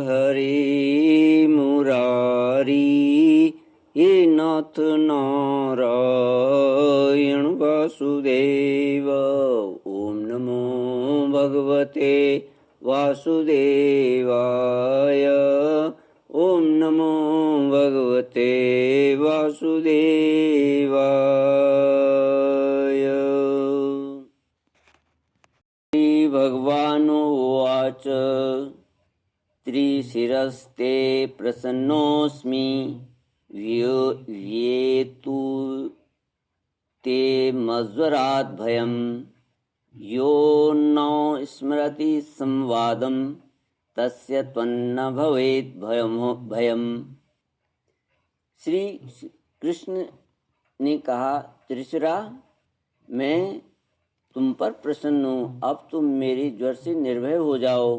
हरे मुरारी, हे नाथ नारायण वासुदेव। ओम नमो भगवते वासुदेवाय। ओम नमो भगवते वासुदेवाय। श्री भगवानुवाच त्रिशिरस्ते प्रसन्नोऽस्मि व्येतु ते मज्वरात् भयं यो न स्मरति संवादं तस्य त्वन्न भवेत् भयम्। श्री कृष्ण ने कहा, त्रिशिरा, मैं तुम पर प्रसन्न हूँ। अब तुम मेरे ज्वर से निर्भय हो जाओ।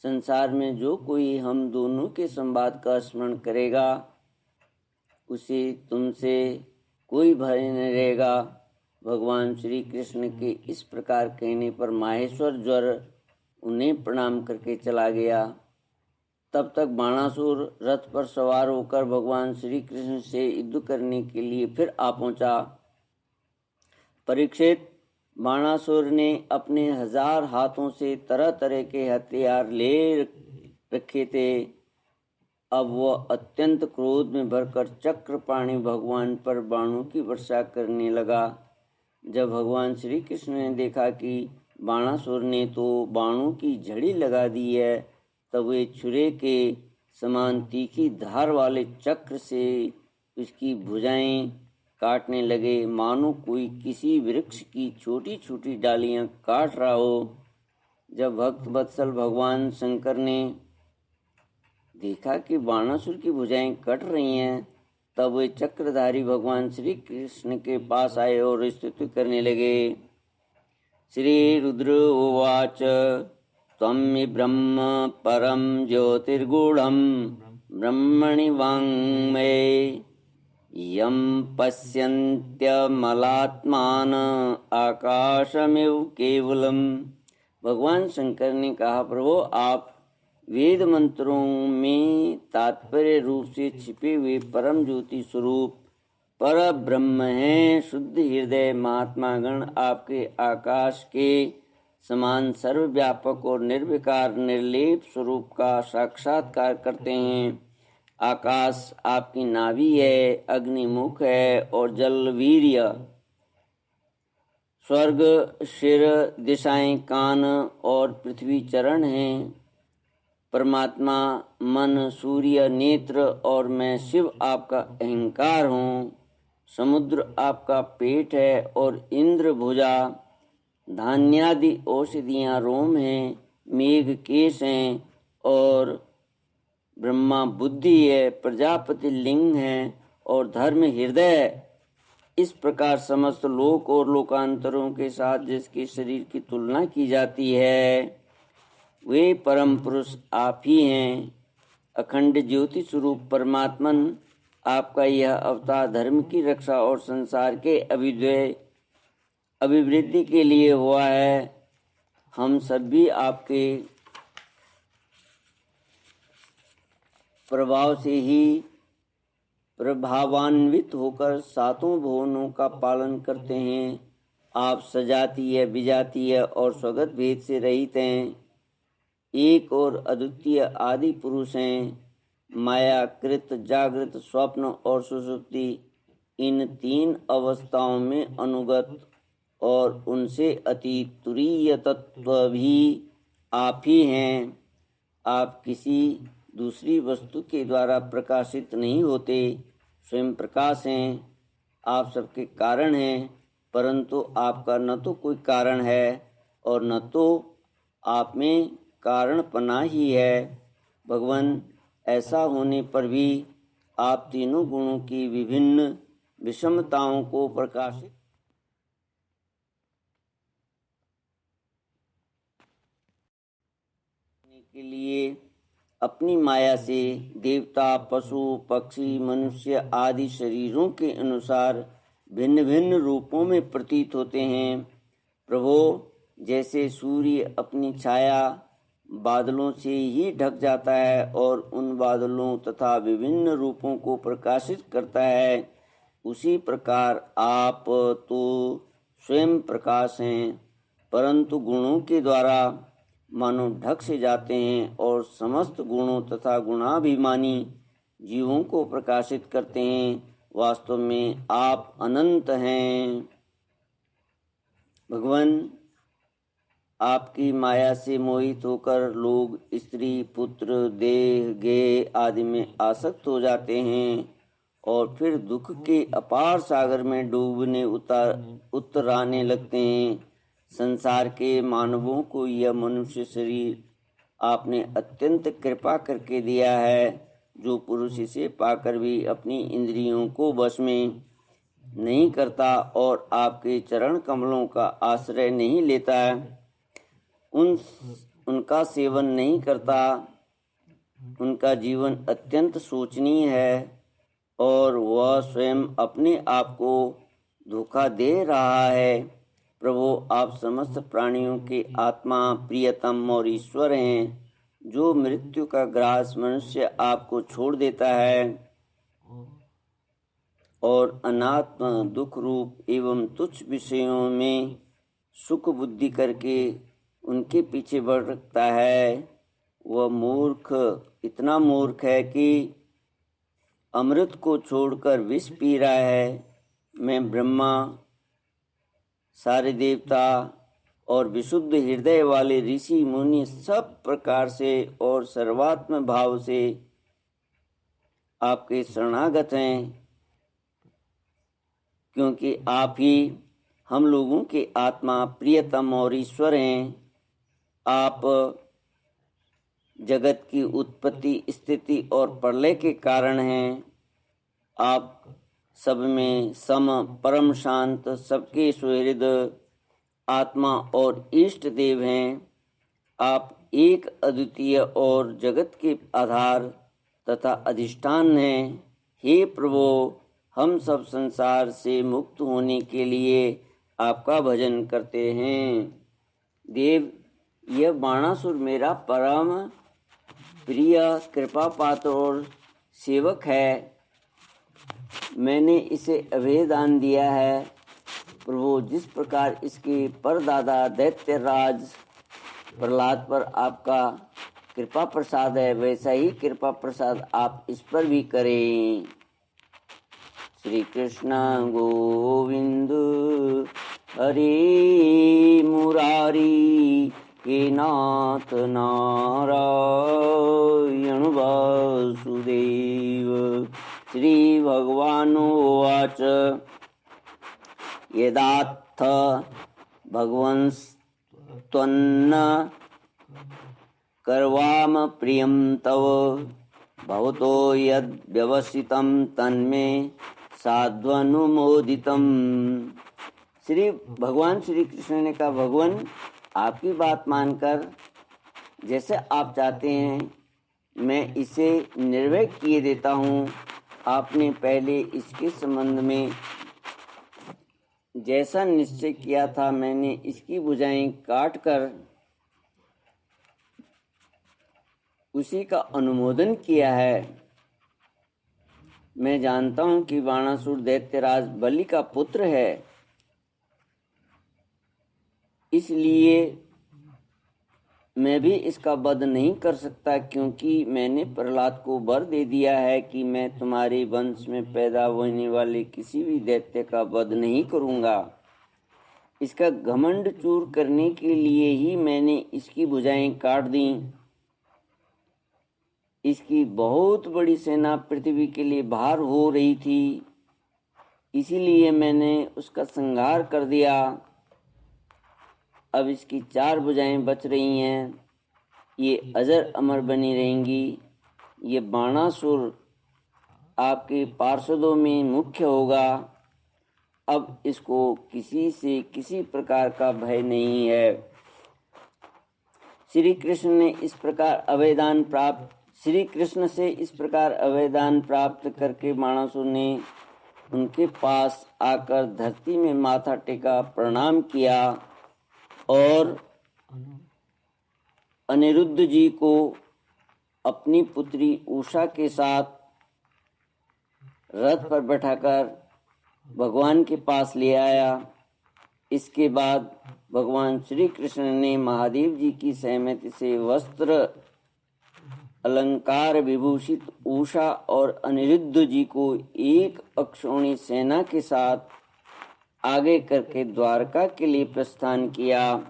संसार में जो कोई हम दोनों के संवाद का स्मरण करेगा उसे तुमसे कोई भय नहीं रहेगा। भगवान श्री कृष्ण के इस प्रकार कहने पर माहेश्वर ज्वर उन्हें प्रणाम करके चला गया। तब तक बाणासुर रथ पर सवार होकर भगवान श्री कृष्ण से युद्ध करने के लिए फिर आ पहुंचा। परीक्षित, बाणासुर ने अपने 1000 हाथों से तरह तरह के हथियार ले रखे थे। अब वह अत्यंत क्रोध में भरकर चक्रपाणि भगवान पर बाणों की वर्षा करने लगा। जब भगवान श्री कृष्ण ने देखा कि बाणासुर ने तो बाणों की झड़ी लगा दी है, तब वे छुरे के समान तीखी धार वाले चक्र से उसकी भुजाएं काटने लगे, मानो कोई किसी वृक्ष की छोटी छोटी डालियां काट रहा हो। जब भक्त वत्सल भगवान शंकर ने देखा कि बाणासुर की भुजाएं कट रही हैं, तब वे चक्रधारी भगवान श्री कृष्ण के पास आए और स्तुति करने लगे। श्री रुद्र उवाच त्वं ब्रह्म परम ज्योतिर्गूढ़ं ब्रह्मणि वाङ्मये यं पश्यन्त्यमलात्मान आकाशमिव केवलम। भगवान शंकर ने कहा, प्रभु, आप वेद मंत्रों में तात्पर्य रूप से छिपे हुए परम ज्योति स्वरूप पर ब्रह्म हैं। शुद्ध हृदय महात्मा गण आपके आकाश के समान सर्वव्यापक और निर्विकार निर्लेप स्वरूप का साक्षात्कार करते हैं। आकाश आपकी नाभि है, अग्नि मुख है और जल वीर्य, स्वर्ग शिर, दिशाएं कान और पृथ्वी चरण हैं। परमात्मा मन, सूर्य नेत्र और मैं शिव आपका अहंकार हूँ। समुद्र आपका पेट है और इंद्र भुजा। धान्यादि औषधियाँ रोम हैं, मेघ केश हैं और ब्रह्मा बुद्धि है, प्रजापति लिंग है और धर्म हृदय है। इस प्रकार समस्त लोक और लोकांतरों के साथ जिसके शरीर की तुलना की जाती है, वे परम पुरुष आप ही हैं। अखंड ज्योति स्वरूप परमात्मन आपका यह अवतार धर्म की रक्षा और संसार के अभिवृद्धि के लिए हुआ है। हम सभी आपके प्रभाव से ही प्रभावान्वित होकर सातों भुवनों का पालन करते हैं। आप सजातीय, विजातीय और स्वगत भेद से रहित हैं। एक और अद्वितीय आदि पुरुष हैं। माया, कृत, जागृत, स्वप्न और सुषुप्ति, इन 3 अवस्थाओं में अनुगत और उनसे अतीत तुरीय तत्व भी आप ही हैं। आप किसी दूसरी वस्तु के द्वारा प्रकाशित नहीं होते, स्वयं प्रकाश हैं। आप सबके कारण हैं, परंतु आपका न तो कोई कारण है और न तो आप में कारणपना ही है। भगवान, ऐसा होने पर भी आप तीनों गुणों की विभिन्न विषमताओं को प्रकाशित करने के लिए अपनी माया से देवता, पशु, पक्षी, मनुष्य आदि शरीरों के अनुसार भिन्न भिन्न रूपों में प्रतीत होते हैं। प्रभो, जैसे सूर्य अपनी छाया बादलों से ही ढक जाता है और उन बादलों तथा विभिन्न रूपों को प्रकाशित करता है, उसी प्रकार आप तो स्वयं प्रकाश हैं, परंतु गुणों के द्वारा मानो ढक से जाते हैं और समस्त गुणों तथा गुणाभिमानी जीवों को प्रकाशित करते हैं। वास्तव में आप अनंत हैं। भगवान, आपकी माया से मोहित होकर लोग स्त्री, पुत्र, देह, गेह आदि में आसक्त हो जाते हैं और फिर दुख के अपार सागर में डूबने उतराने लगते हैं। संसार के मानवों को यह मनुष्य शरीर आपने अत्यंत कृपा करके दिया है, जो पुरुष इसे पाकर भी अपनी इंद्रियों को वश में नहीं करता और आपके चरण कमलों का आश्रय नहीं लेता, उनका सेवन नहीं करता, उनका जीवन अत्यंत शोचनीय है और वह स्वयं अपने आप को धोखा दे रहा है। प्रभु, आप समस्त प्राणियों के आत्मा, प्रियतम और ईश्वर हैं। जो मृत्यु का ग्रास मनुष्य आपको छोड़ देता है और अनात्म दुख रूप एवं तुच्छ विषयों में सुख बुद्धि करके उनके पीछे भटकता है, वह मूर्ख इतना मूर्ख है कि अमृत को छोड़कर विष पी रहा है। मैं ब्रह्मा, सारे देवता और विशुद्ध हृदय वाले ऋषि मुनि सब प्रकार से और सर्वात्म भाव से आपके शरणागत हैं, क्योंकि आप ही हम लोगों के आत्मा, प्रियतम और ईश्वर हैं। आप जगत की उत्पत्ति, स्थिति और प्रलय के कारण हैं। आप सब में सम, परम शांत, सबके सुहृद आत्मा और इष्ट देव हैं। आप एक अद्वितीय और जगत के आधार तथा अधिष्ठान हैं। हे प्रभु, हम सब संसार से मुक्त होने के लिए आपका भजन करते हैं। देव, यह बाणासुर मेरा परम प्रिय, कृपा पात्र और सेवक है। मैंने इसे अभय दान दिया है। प्रभु, जिस प्रकार इसके परदादा दैत्यराज प्रहलाद पर आपका कृपा प्रसाद है, वैसा ही कृपा प्रसाद आप इस पर भी करें। श्री कृष्ण गोविंद हरे मुरारी, हे नाथ नारायण वासुदेव। श्री भगवानुवाच यदाथ भगवन्स्त्वन्न कर्वाम प्रियं तव, भवतो यद् व्यवसितं तन्मे साध्वनुमोदितम्। भगवान श्री कृष्ण ने कहा, भगवान, आपकी बात मानकर जैसे आप चाहते हैं मैं इसे निर्भय किए देता हूँ। आपने पहले इसके संबंध में जैसा निश्चय किया था, मैंने इसकी भुजाएं काट कर उसी का अनुमोदन किया है। मैं जानता हूँ कि बाणासुर दैत्यराज बलि का पुत्र है, इसलिए मैं भी इसका वध नहीं कर सकता, क्योंकि मैंने प्रहलाद को वर दे दिया है कि मैं तुम्हारे वंश में पैदा होने वाले किसी भी दैत्य का वध नहीं करूँगा। इसका घमंड चूर करने के लिए ही मैंने इसकी भुजाएं काट दी। इसकी बहुत बड़ी सेना पृथ्वी के लिए भार हो रही थी, इसीलिए मैंने उसका संहार कर दिया। अब इसकी 4 भुजाएं बच रही हैं, ये अजर अमर बनी रहेंगी। ये बाणासुर आपके पार्षदों में मुख्य होगा। अब इसको किसी से किसी प्रकार का भय नहीं है। श्री कृष्ण से इस प्रकार अभयदान प्राप्त करके बाणासुर ने उनके पास आकर धरती में माथा टेका, प्रणाम किया और अनिरुद्ध जी को अपनी पुत्री उषा के साथ रथ पर बैठाकर भगवान के पास ले आया। इसके बाद भगवान श्री कृष्ण ने महादेव जी की सहमति से वस्त्र अलंकार विभूषित उषा और अनिरुद्ध जी को एक अक्षौणी सेना के साथ आगे करके द्वारका के लिए प्रस्थान किया।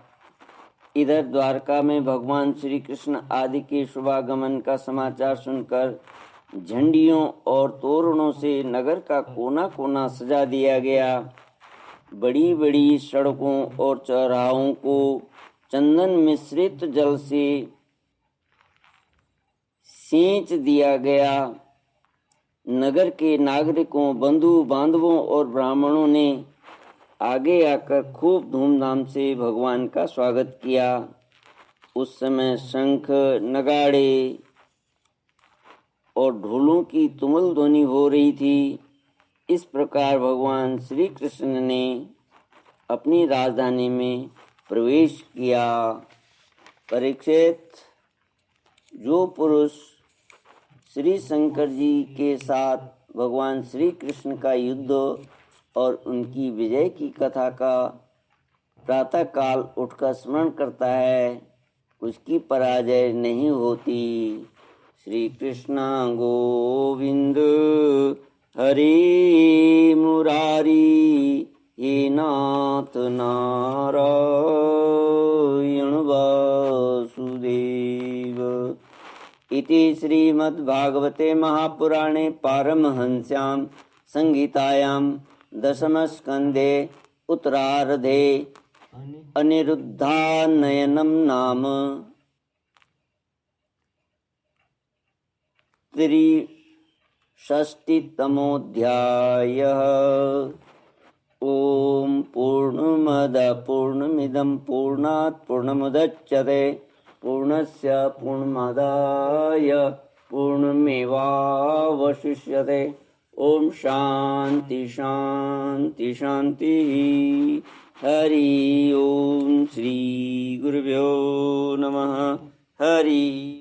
इधर द्वारका में भगवान श्री कृष्ण आदि के शुभागमन का समाचार सुनकर झंडियों और तोरणों से नगर का कोना कोना सजा दिया गया। बड़ी बड़ी सड़कों और चौराहों को चंदन मिश्रित जल से सींच दिया गया। नगर के नागरिकों, बंधु बांधवों और ब्राह्मणों ने आगे आकर खूब धूमधाम से भगवान का स्वागत किया। उस समय शंख, नगाड़े और ढोलों की तुमुल ध्वनि हो रही थी। इस प्रकार भगवान श्री कृष्ण ने अपनी राजधानी में प्रवेश किया। परीक्षित, जो पुरुष श्री शंकर जी के साथ भगवान श्री कृष्ण का युद्ध और उनकी विजय की कथा का प्रातः काल उठकर स्मरण करता है, उसकी पराजय नहीं होती। श्री कृष्ण गोविंद हरे मुरारी, हे नाथ नारायण वासुदेव। इति श्रीमद्भागवते महापुराणे पारमहंस्यां संहितायां दशमस्कन्धे उत्तरार्धे अनिरुद्धानयनं नाम त्रिषष्टितमोऽध्यायः। ॐ पूर्णमदः पूर्णमिदं पूर्णात् पूर्णमुदच्यते पूर्णस्य पूर्णमादाय पूर्णमेवावशिष्यते। ओम शांति शांति शांति। हरि ओम। श्री गुरुभ्यो नमः। हरि